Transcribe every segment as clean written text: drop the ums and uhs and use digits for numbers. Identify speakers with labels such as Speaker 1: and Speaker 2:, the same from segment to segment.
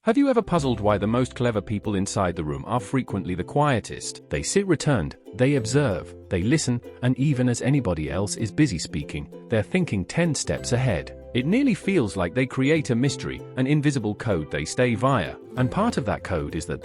Speaker 1: Have you ever puzzled why the most clever people inside the room are frequently the quietest? They sit returned, they observe, they listen, and even as anybody else is busy speaking, they're thinking 10 steps ahead. It nearly feels like they create a mystery, an invisible code they stay via. And part of that code is that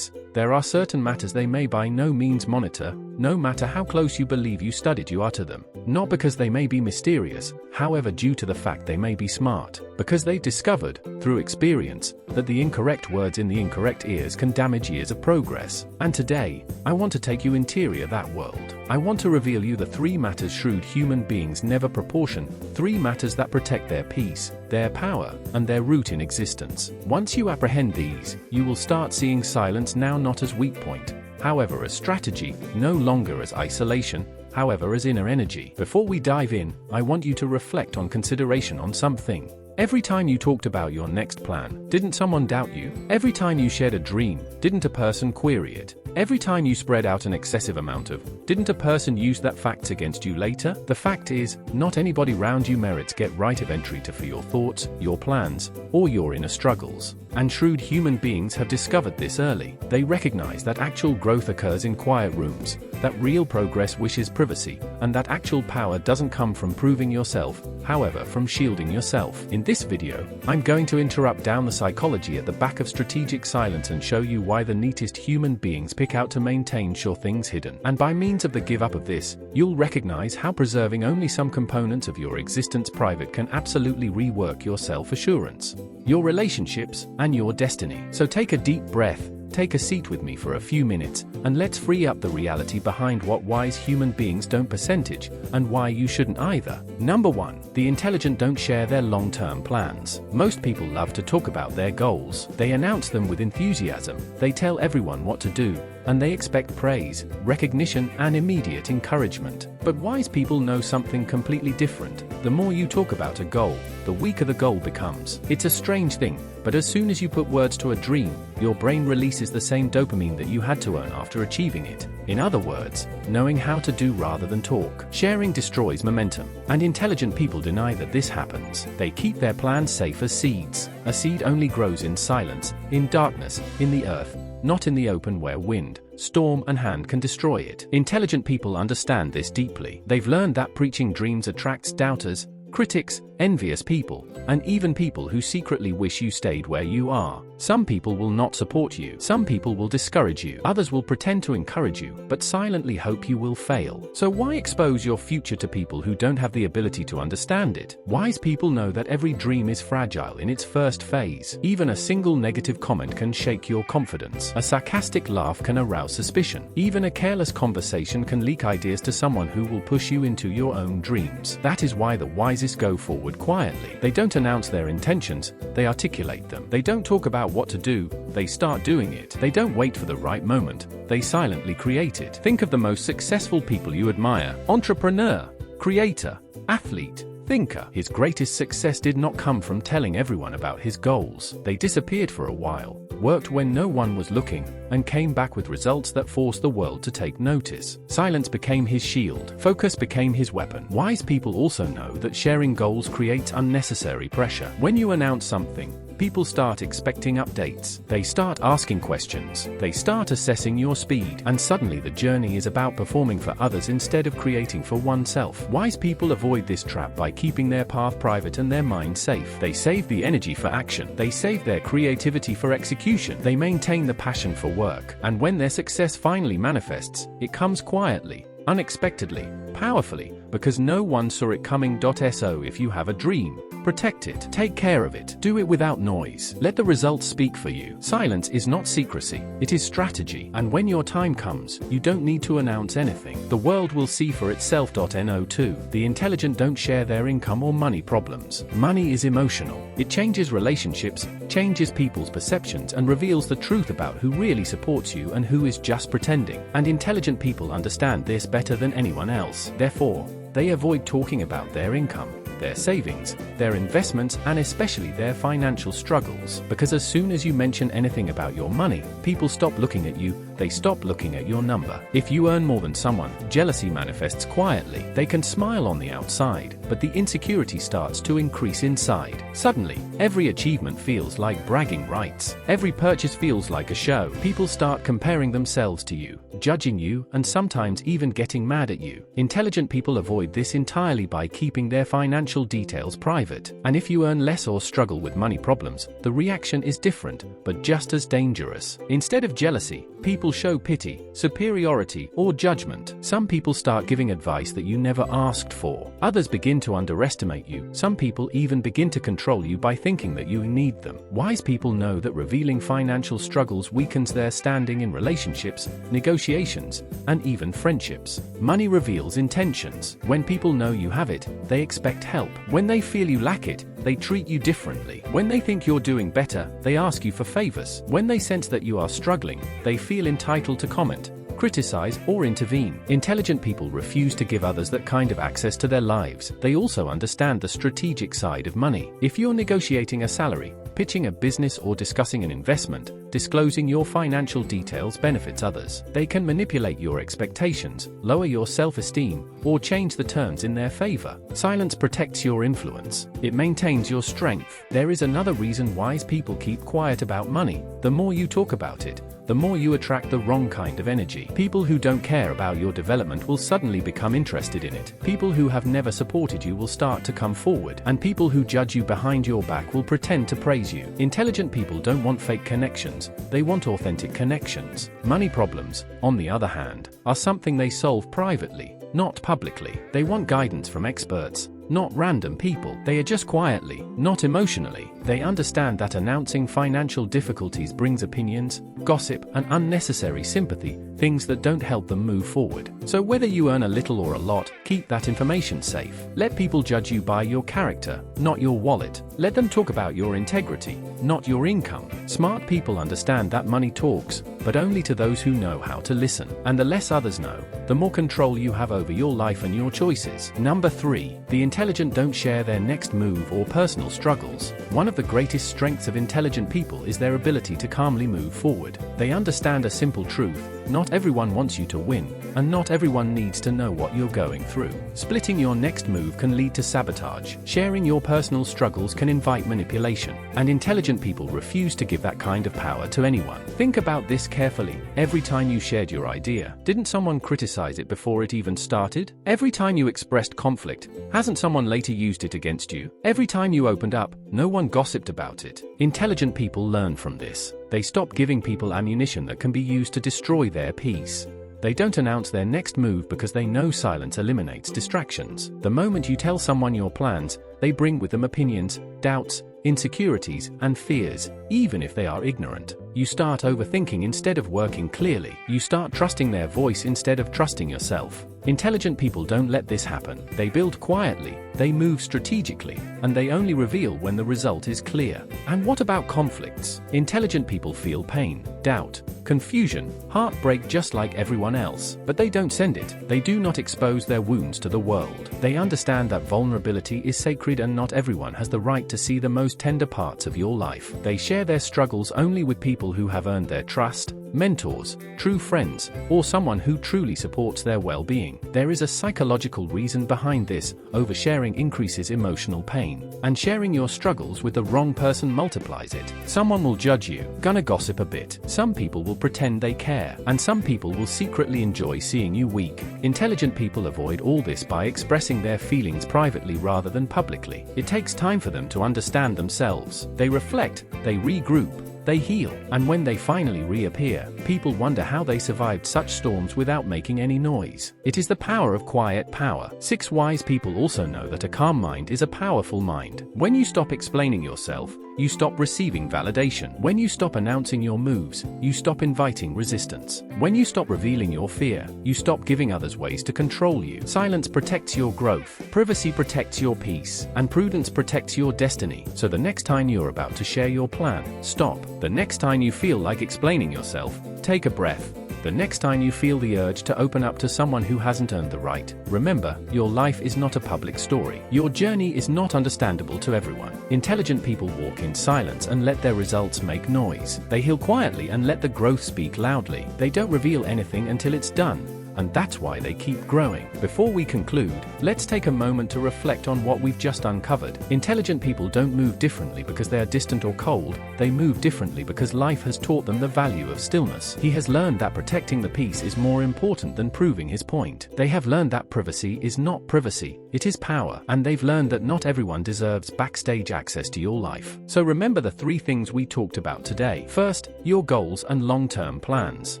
Speaker 1: there are certain matters they may by no means monitor, no matter how close you believe you studied you are to them. Not because they may be mysterious, however, due to the fact they may be smart. Because they've discovered, through experience, that the incorrect words in the incorrect ears can damage years of progress. And today, I want to take you interior that world. I want to reveal you the 3 matters shrewd human beings never proportion, 3 matters that protect their peace, their power, and their root in existence. Once you apprehend these, you will start seeing silence now not as weak point, however as strategy, no longer as isolation, however as inner energy. Before we dive in, I want you to reflect on consideration on something. Every time you talked about your next plan, didn't someone doubt you? Every time you shared a dream, didn't a person query it? Every time you spread out an excessive amount of, didn't a person use that facts against you later? The fact is, not anybody round you merits get right of entry to for your thoughts, your plans, or your inner struggles. And shrewd human beings have discovered this early. They recognize that actual growth occurs in quiet rooms, that real progress wishes privacy, and that actual power doesn't come from proving yourself, however from shielding yourself. In this video, I'm going to interrupt down the psychology at the back of strategic silence and show you why the neatest human beings pick out to maintain sure things hidden. And by means of the give up of this, you'll recognize how preserving only some components of your existence private can absolutely rework your self-assurance, your relationships, and your destiny. So take a deep breath, take a seat with me for a few minutes, and let's free up the reality behind what wise human beings don't percentage, and why you shouldn't either. Number 1. The intelligent don't share their long-term plans. Most people love to talk about their goals. They announce them with enthusiasm, they tell everyone what to do, and they expect praise, recognition, and immediate encouragement. But wise people know something completely different. The more you talk about a goal, the weaker the goal becomes. It's a strange thing, but as soon as you put words to a dream, your brain releases the same dopamine that you had to earn after achieving it. In other words, knowing how to do rather than talk. Sharing destroys momentum, and intelligent people deny that this happens. They keep their plans safe as seeds. A seed only grows in silence, in darkness, in the earth, not in the open where wind, storm, and hand can destroy it. Intelligent people understand this deeply. They've learned that preaching dreams attracts doubters, critics, envious people, and even people who secretly wish you stayed where you are. Some people will not support you. Some people will discourage you. Others will pretend to encourage you, but silently hope you will fail. So why expose your future to people who don't have the ability to understand it? Wise people know that every dream is fragile in its first phase. Even a single negative comment can shake your confidence. A sarcastic laugh can arouse suspicion. Even a careless conversation can leak ideas to someone who will push you into your own dreams. That is why the wisest go forward quietly. They don't announce their intentions, they articulate them. They don't talk about what to do, they start doing it. They don't wait for the right moment, they silently create it. Think of the most successful people you admire: entrepreneur, creator, athlete, thinker. His greatest success did not come from telling everyone about his goals. They disappeared for a while, worked when no one was looking, and came back with results that forced the world to take notice. Silence became his shield. Focus became his weapon. Wise people also know that sharing goals creates unnecessary pressure. When you announce something, people start expecting updates. They start asking questions. They start assessing your speed. And suddenly the journey is about performing for others instead of creating for oneself. Wise people avoid this trap by keeping their path private and their mind safe. They save the energy for action. They save their creativity for execution. They maintain the passion for work. And when their success finally manifests, it comes quietly, unexpectedly, powerfully, because no one saw it coming. So if you have a dream, protect it. Take care of it. Do it without noise. Let the results speak for you. Silence is not secrecy, it is strategy. And when your time comes, you don't need to announce anything. The world will see for itself. No 2. The intelligent don't share their income or money problems. Money is emotional. It changes relationships, changes people's perceptions, and reveals the truth about who really supports you and who is just pretending. And intelligent people understand this better than anyone else. Therefore, they avoid talking about their income, their savings, their investments, and especially their financial struggles. Because as soon as you mention anything about your money, people stop looking at you, they stop looking at your number. If you earn more than someone, jealousy manifests quietly. They can smile on the outside, but the insecurity starts to increase inside. Suddenly, every achievement feels like bragging rights. Every purchase feels like a show. People start comparing themselves to you, judging you, and sometimes even getting mad at you. Intelligent people avoid this entirely by keeping their financial details private. And if you earn less or struggle with money problems, the reaction is different, but just as dangerous. Instead of jealousy, people show pity, superiority, or judgment. Some people start giving advice that you never asked for. Others begin to underestimate you. Some people even begin to control you by thinking that you need them. Wise people know that revealing financial struggles weakens their standing in relationships, negotiations, and even friendships. Money reveals intentions. When people know you have it, they expect help. When they feel you lack it, they treat you differently. When they think you're doing better, they ask you for favors. When they sense that you are struggling, they feel entitled to comment, criticize, or intervene. Intelligent people refuse to give others that kind of access to their lives. They also understand the strategic side of money. If you're negotiating a salary, pitching a business, or discussing an investment, disclosing your financial details benefits others. They can manipulate your expectations, lower your self-esteem, or change the terms in their favor. Silence protects your influence. It maintains your strength. There is another reason wise people keep quiet about money. The more you talk about it, the more you attract the wrong kind of energy. People who don't care about your development will suddenly become interested in it. People who have never supported you will start to come forward. And people who judge you behind your back will pretend to praise you. Intelligent people don't want fake connections. They want authentic connections. Money problems, on the other hand, are something they solve privately, not publicly. They want guidance from experts, not random people. They adjust quietly, not emotionally. They understand that announcing financial difficulties brings opinions, gossip, and unnecessary sympathy, things that don't help them move forward. So whether you earn a little or a lot, keep that information safe. Let people judge you by your character, not your wallet. Let them talk about your integrity, not your income. Smart people understand that money talks, but only to those who know how to listen. And the less others know, the more control you have over your life and your choices. Number 3. The intelligent don't share their next move or personal struggles. One of the greatest strengths of intelligent people is their ability to calmly move forward. They understand a simple truth: not everyone wants you to win, and not everyone needs to know what you're going through. Splitting your next move can lead to sabotage. Sharing your personal struggles can invite manipulation, and intelligent people refuse to give that kind of power to anyone. Think about this carefully. Every time you shared your idea, didn't someone criticize it before it even started? Every time you expressed conflict, hasn't someone later used it against you? Every time you opened up, no one gossiped about it. Intelligent people learn from this. They stop giving people ammunition that can be used to destroy their peace. They don't announce their next move because they know silence eliminates distractions. The moment you tell someone your plans, they bring with them opinions, doubts, insecurities, and fears, even if they are ignorant. You start overthinking instead of working clearly. You start trusting their voice instead of trusting yourself. Intelligent people don't let this happen. They build quietly, they move strategically, and they only reveal when the result is clear. And what about conflicts? Intelligent people feel pain, doubt, confusion, heartbreak just like everyone else, but they don't send it. They do not expose their wounds to the world. They understand that vulnerability is sacred and not everyone has the right to see the most tender parts of your life. They share their struggles only with people who have earned their trust, mentors, true friends, or someone who truly supports their well-being. There is a psychological reason behind this. Oversharing increases emotional pain, and sharing your struggles with the wrong person multiplies it. Someone will judge you, gonna gossip a bit. Some people will pretend they care, and some people will secretly enjoy seeing you weak. Intelligent people avoid all this by expressing their feelings privately rather than publicly. It takes time for them to understand themselves. They reflect, they regroup, they heal, and when they finally reappear, people wonder how they survived such storms without making any noise. It is the power of quiet power. 6 wise people also know that a calm mind is a powerful mind. When you stop explaining yourself, you stop receiving validation. When you stop announcing your moves, you stop inviting resistance. When you stop revealing your fear, you stop giving others ways to control you. Silence protects your growth, privacy protects your peace, and prudence protects your destiny. So the next time you're about to share your plan, stop. The next time you feel like explaining yourself, take a breath. The next time you feel the urge to open up to someone who hasn't earned the right, remember, your life is not a public story. Your journey is not understandable to everyone. Intelligent people walk in silence and let their results make noise. They heal quietly and let the growth speak loudly. They don't reveal anything until it's done. And that's why they keep growing. Before we conclude, let's take a moment to reflect on what we've just uncovered. Intelligent people don't move differently because they are distant or cold, they move differently because life has taught them the value of stillness. He has learned that protecting the peace is more important than proving his point. They have learned that privacy is not privacy, it is power. And they've learned that not everyone deserves backstage access to your life. So remember the 3 things we talked about today. First, your goals and long-term plans.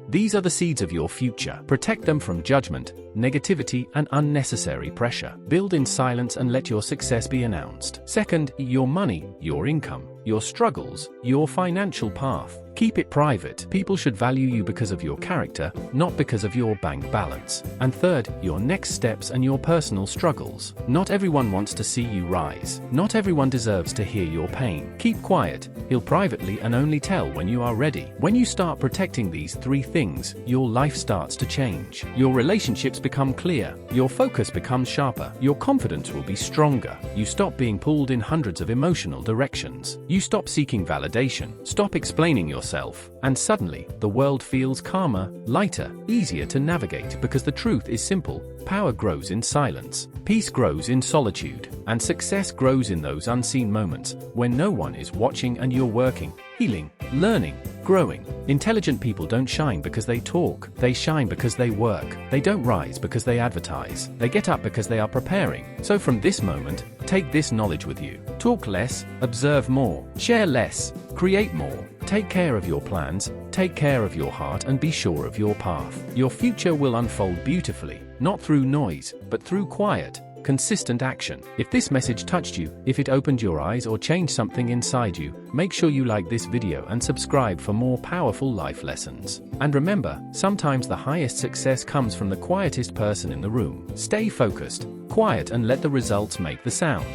Speaker 1: These are the seeds of your future. Protect them from judgment, negativity, and unnecessary pressure. Build in silence and let your success be announced. Second, your money, your income, your struggles, your financial path. Keep it private. People should value you because of your character, not because of your bank balance. And third, your next steps and your personal struggles. Not everyone wants to see you rise. Not everyone deserves to hear your pain. Keep quiet, heal privately, and only tell when you are ready. When you start protecting these 3 things, your life starts to change. Your relationships become clear. Your focus becomes sharper. Your confidence will be stronger. You stop being pulled in hundreds of emotional directions. You stop seeking validation. Stop explaining yourself. And suddenly, the world feels calmer, lighter, easier to navigate because the truth is simple. Power grows in silence. Peace grows in solitude. And success grows in those unseen moments when no one is watching and you're working, healing, learning, growing. Intelligent people don't shine because they talk. They shine because they work. They don't rise because they advertise. They get up because they are preparing. So from this moment, take this knowledge with you. Talk less, observe more, share less, create more. Take care of your plans, take care of your heart, and be sure of your path. Your future will unfold beautifully, not through noise, but through quiet, consistent action. If this message touched you, if it opened your eyes or changed something inside you, make sure you like this video and subscribe for more powerful life lessons. And remember, sometimes the highest success comes from the quietest person in the room. Stay focused, quiet, and let the results make the sound.